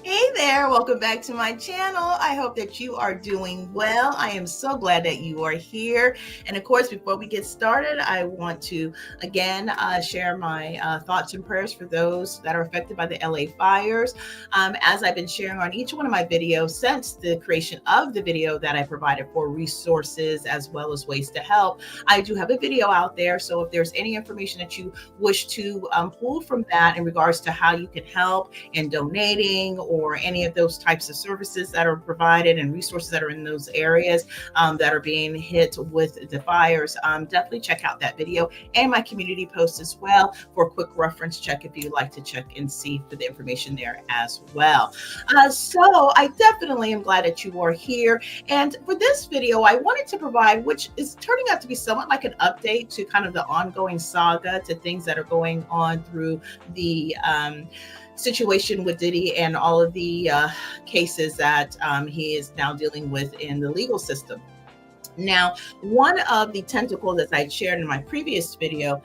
Hey there, welcome back to my channel. I hope that you are doing well. I am so glad that you are here. And of course, before we get started, I want to again share my thoughts and prayers for those that are affected by the LA fires. As I've been sharing on each one of my videos since the creation of the video that I provided for resources as well as ways to help, I do have a video out there. So if there's any information that you wish to pull from that in regards to how you can help in donating or any of those types of services that are provided and resources that are in those areas that are being hit with the fires, definitely check out that video and my community post as well for a quick reference check if you'd like to check and see for the information there as well. So I definitely am glad that you are here. And for this video, I wanted to provide, which is turning out to be somewhat like an update to kind of the ongoing saga to things that are going on through the situation with Diddy and all of the cases that he is now dealing with in the legal system. Now, one of the tentacles, as I shared in my previous video,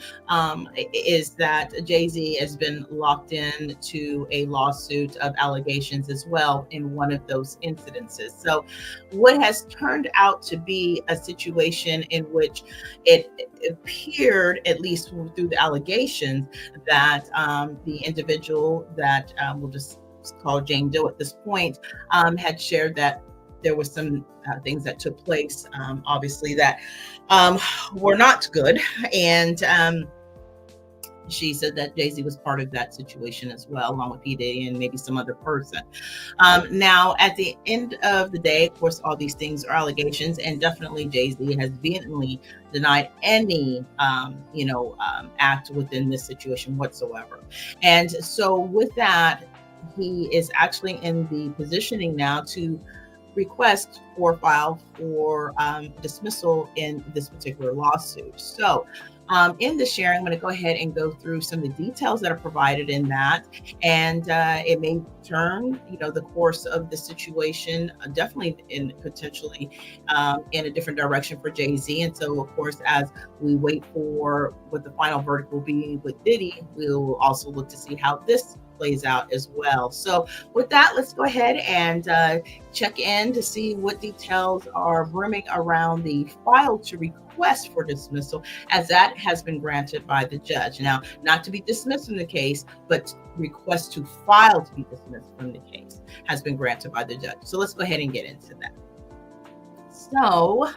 is that Jay-Z has been locked in to a lawsuit of allegations as well in one of those incidences. So what has turned out to be a situation in which it appeared, at least through the allegations, that the individual that we'll just call Jane Doe at this point had shared that there was some things that took place, obviously, that were not good. And she said that Jay-Z was part of that situation as well, along with P. Diddy and maybe some other person. Now, at the end of the day, of course, all these things are allegations, and definitely Jay-Z has vehemently denied any, act within this situation whatsoever. And so with that, he is actually in the positioning now to request or file for dismissal in this particular lawsuit. So in the sharing, I'm going to go ahead and go through some of the details that are provided in that, and it may turn, the course of the situation definitely in potentially in a different direction for Jay-Z. And so, of course, as we wait for what the final verdict will be with Diddy, we'll also look to see how this plays out as well. So with that, let's go ahead and check in to see what details are brimming around the file to request for dismissal, as that has been granted by the judge. Now, not to be dismissed from the case, but request to file to be dismissed from the case has been granted by the judge. So let's go ahead and get into that. So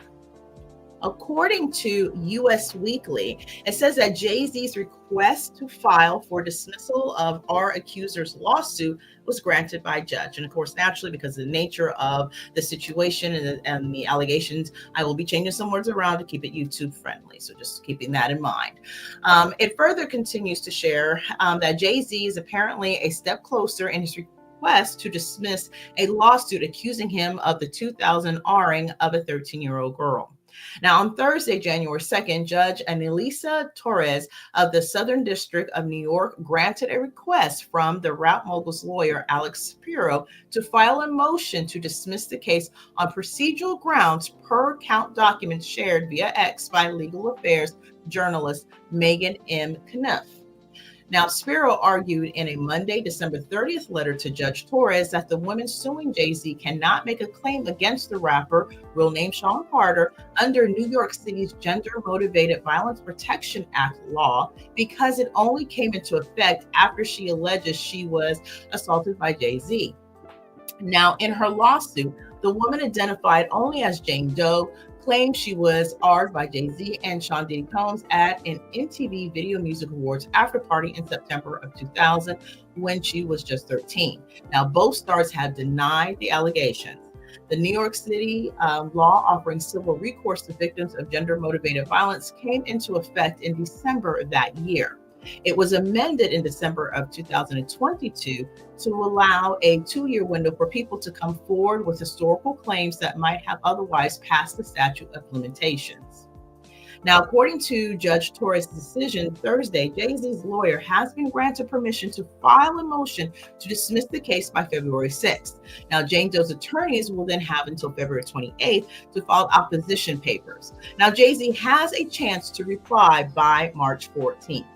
according to US Weekly, it says that Jay-Z's request to file for dismissal of our accuser's lawsuit was granted by judge. And of course, naturally, because of the nature of the situation and the allegations, I will be changing some words around to keep it YouTube friendly. So just keeping that in mind. It further continues to share that Jay-Z is apparently a step closer in his request to dismiss a lawsuit accusing him of the 2000 R-ing of a 13-year-old girl. Now, on Thursday, January 2nd, Judge Anelisa Torres of the Southern District of New York granted a request from the rap mogul's lawyer, Alex Spiro, to file a motion to dismiss the case on procedural grounds per count documents shared via X by legal affairs journalist Megan M. Knuff. Now, Spiro argued in a Monday, December 30th letter to Judge Torres that the women suing Jay-Z cannot make a claim against the rapper, real name Sean Carter, under New York City's Gender-Motivated Violence Protection Act law because it only came into effect after she alleges she was assaulted by Jay-Z. Now, in her lawsuit, the woman identified only as Jane Doe claimed she was R by Jay-Z and Sean Diddy Combs at an MTV Video Music Awards after party in September of 2000 when she was just 13. Now, both stars have denied the allegations. The New York City law offering civil recourse to victims of gender-motivated violence came into effect in December of that year. It was amended in December of 2022 to allow a 2-year window for people to come forward with historical claims that might have otherwise passed the statute of limitations. Now, according to Judge Torres' decision Thursday, Jay-Z's lawyer has been granted permission to file a motion to dismiss the case by February 6th. Now, Jane Doe's attorneys will then have until February 28th to file opposition papers. Now, Jay-Z has a chance to reply by March 14th.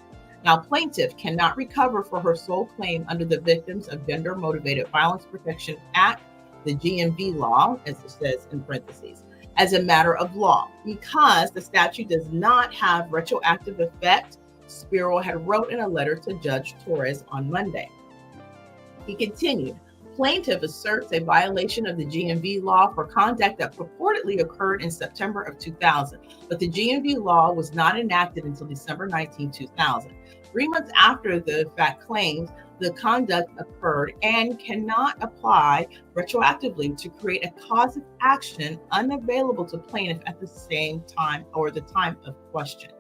Now, plaintiff cannot recover for her sole claim under the Victims of Gender Motivated Violence Protection Act, the GMV law, as it says in parentheses, as a matter of law, because the statute does not have retroactive effect, Spiro had wrote in a letter to Judge Torres on Monday. He continued, plaintiff asserts a violation of the GMV law for conduct that purportedly occurred in September of 2000, but the GMV law was not enacted until December 19, 2000. 3 months after the fact claims the conduct occurred and cannot apply retroactively to create a cause of action unavailable to plaintiff at the same time or the time of question.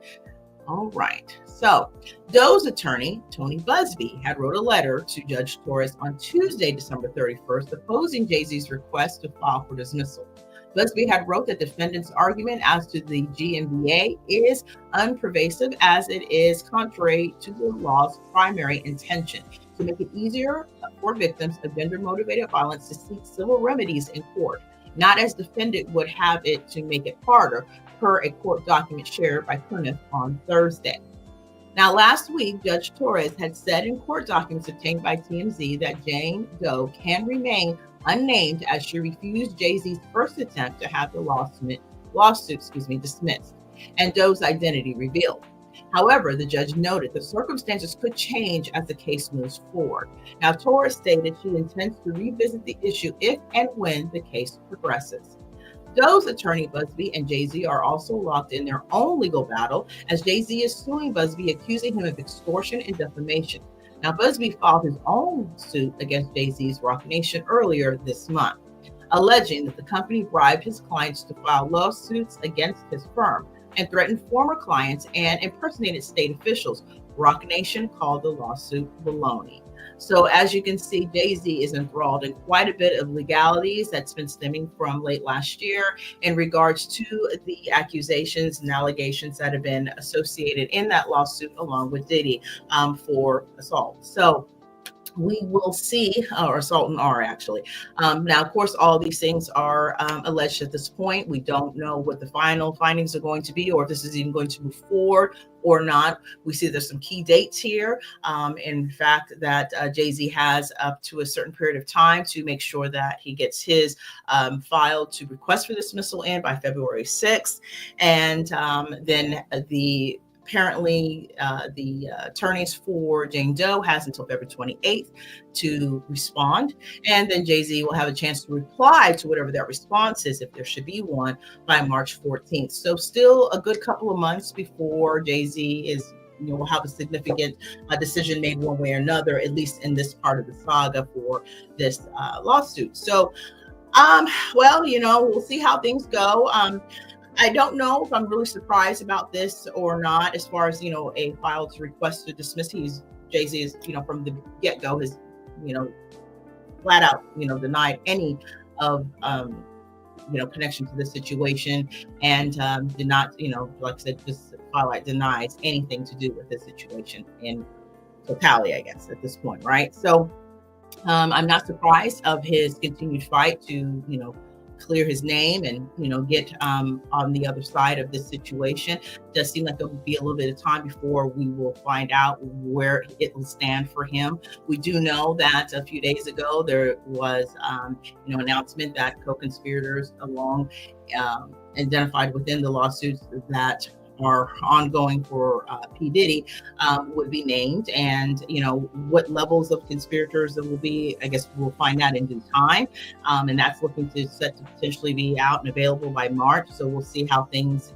All right. So Doe's attorney, Tony Busby, had wrote a letter to Judge Torres on Tuesday, December 31st, opposing Jay-Z's request to file for dismissal. Busby had wrote that defendant's argument as to the GMVA is unpervasive as it is contrary to the law's primary intention to make it easier for victims of gender-motivated violence to seek civil remedies in court, not as defendant would have it to make it harder, per a court document shared by plaintiff on Thursday. Now, last week, Judge Torres had said in court documents obtained by TMZ that Jane Doe can remain unnamed as she refused Jay-Z's first attempt to have the lawsuit dismissed and Doe's identity revealed. However, the judge noted the circumstances could change as the case moves forward. Now, Torres stated she intends to revisit the issue if and when the case progresses. Doe's attorney, Busby, and Jay-Z are also locked in their own legal battle as Jay-Z is suing Busby, accusing him of extortion and defamation. Now, Busby filed his own suit against Jay-Z's Roc Nation earlier this month, alleging that the company bribed his clients to file lawsuits against his firm and threatened former clients and impersonated state officials. Roc Nation called the lawsuit baloney. So as you can see, Jay-Z is enthralled in quite a bit of legalities that's been stemming from late last year in regards to the accusations and allegations that have been associated in that lawsuit along with Diddy for assault. So we will see, or assault and R actually. Now, of course, all these things are alleged at this point. We don't know what the final findings are going to be, or if this is even going to move forward or not. We see there's some key dates here. In fact, that Jay-Z has up to a certain period of time to make sure that he gets his file to request for dismissal in by February 6th. And then apparently, the attorneys for Jane Doe has until February 28th to respond. And then Jay-Z will have a chance to reply to whatever that response is, if there should be one, by March 14th. So still a good couple of months before Jay-Z is, will have a significant decision made one way or another, at least in this part of the saga for this lawsuit. So, well, we'll see how things go. I don't know if I'm really surprised about this or not, as far as, a file to request to dismiss. Jay-Z is, from the get-go has, flat out, denied any of, connection to this situation and did not, like I said, just highlight denies anything to do with this situation in totality, I guess, at this point, right? So I'm not surprised of his continued fight to, clear his name and get on the other side of this situation. It does seem like there will be a little bit of time before we will find out where it will stand for him. We do know that a few days ago there was announcement that co-conspirators along identified within the lawsuits that are ongoing for P. Diddy would be named, and what levels of conspirators there will be, I guess we'll find out in due time, and that's looking to set to potentially be out and available by March. So we'll see how things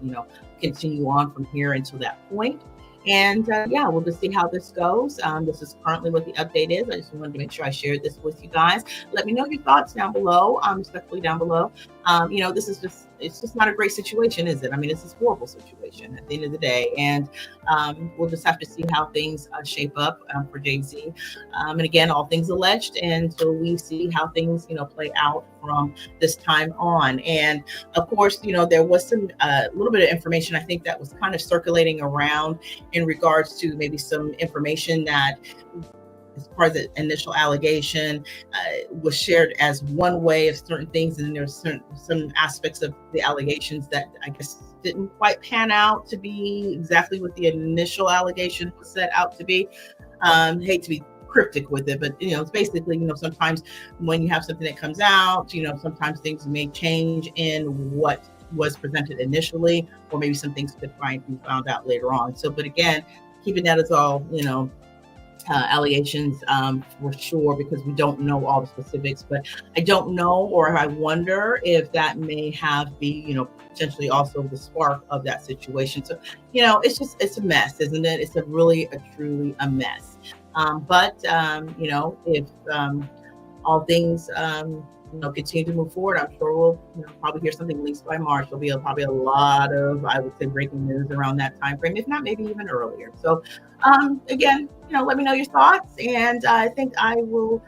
continue on from here until that point. And we'll just see how this goes. This is currently what the update is. I just wanted to make sure I shared this with you guys. Let me know your thoughts down below, respectfully down below. This is it's just not a great situation, is it? I mean, it's a horrible situation at the end of the day. And we'll just have to see how things shape up for Jay-Z. And again, all things alleged until we see how things, play out from this time on. And of course, there was some little bit of information, I think, that was kind of circulating around in regards to maybe some information that, as part of the initial allegation, was shared as one way of certain things, and there's some aspects of the allegations that I guess didn't quite pan out to be exactly what the initial allegation was set out to be. Hate to be cryptic with it, but it's basically, sometimes when you have something that comes out, sometimes things may change in what was presented initially, or maybe some things could be found out later on. So, but again, keeping that as all, allegations for sure, because we don't know all the specifics. But I don't know, or I wonder if that may have be, potentially also the spark of that situation. So, it's a mess, isn't it? It's truly a mess. But if all things continue to move forward, I'm sure we'll probably hear something at least by March. There'll be probably a lot of, I would say, breaking news around that time frame, if not maybe even earlier. So again, let me know your thoughts, and I think I will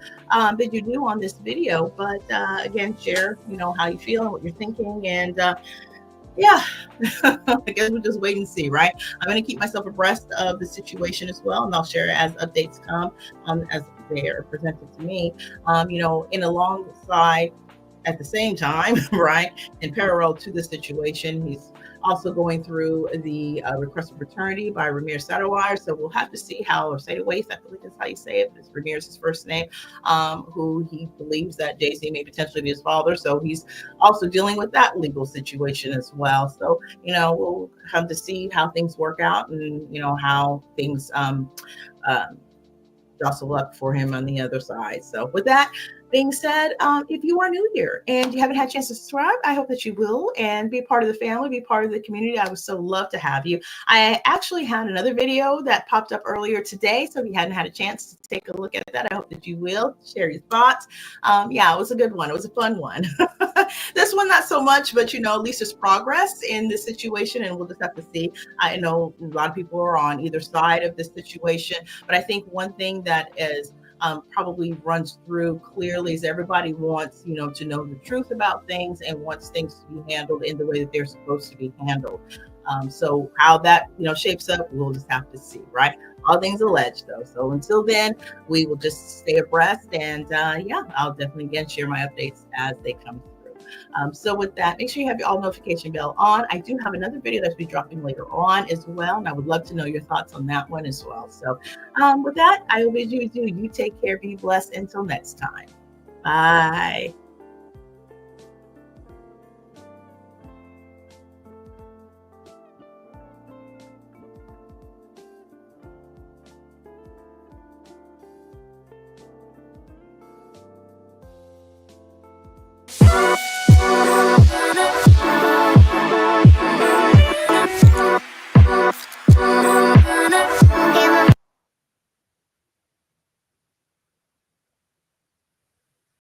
bid you adieu on this video. But again, share how you feel and what you're thinking, and yeah, I guess we'll just wait and see, right? I'm going to keep myself abreast of the situation as well, and I'll share as updates come, as they are presented to me. In alongside, at the same time, right, in parallel to the situation, he's also going through the request for paternity by Ramirez Sadowire. So we'll have to see how, or Sadowire, I believe that's how you say it. It's Ramirez's first name, who he believes that JC may potentially be his father. So he's also dealing with that legal situation as well. So, we'll have to see how things work out, and, how things jostle up for him on the other side. So with that being said, if you are new here and you haven't had a chance to subscribe, I hope that you will and be part of the family, be part of the community. I would so love to have you. I actually had another video that popped up earlier today, so if you hadn't had a chance to take a look at that, I hope that you will share your thoughts. Yeah, it was a good one. It was a fun one. This one, not so much, but at least there's progress in this situation, and we'll just have to see. I know a lot of people are on either side of this situation, but I think one thing that is probably runs through clearly is everybody wants, to know the truth about things and wants things to be handled in the way that they're supposed to be handled. So how that, shapes up, we'll just have to see, right? All things alleged, though. So until then, we will just stay abreast, and yeah, I'll definitely again share my updates as they come through. So with that, make sure you have your all notification bell on. I do have another video that's be dropping later on as well, and I would love to know your thoughts on that one as well. So with that, I will bid you adieu. You take care, be blessed. Until next time. Bye.